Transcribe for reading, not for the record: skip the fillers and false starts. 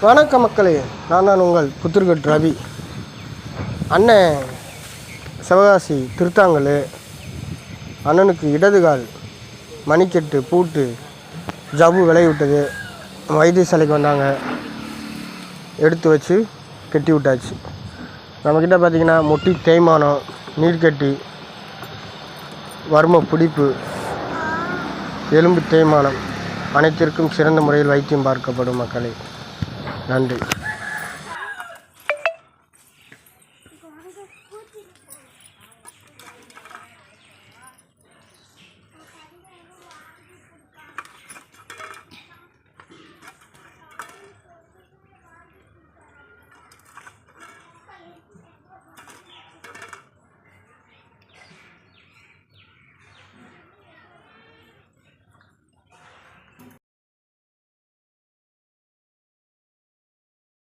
வணக்க மக்களே, நான் உங்கள் புத்திர்கட் ரவி. அண்ணன் சிவகாசி திருத்தாங்கல் அண்ணனுக்கு இடதுகால் மணிக்கட்டு பூட்டு ஜவ்வு விளை விட்டது. வைத்தியசாலைக்கு வந்தாங்க, எடுத்து வச்சு கட்டி விட்டாச்சு. நம்மக்கிட்ட பார்த்திங்கன்னா முட்டி தேய்மானம், நீர்க்கட்டி, வர்ம பிடிப்பு, எலும்பு தேய்மானம் அனைத்திற்கும் சிறந்த முறையில் வைத்தியம் பார்க்கப்படும் மக்களே. நன்றி.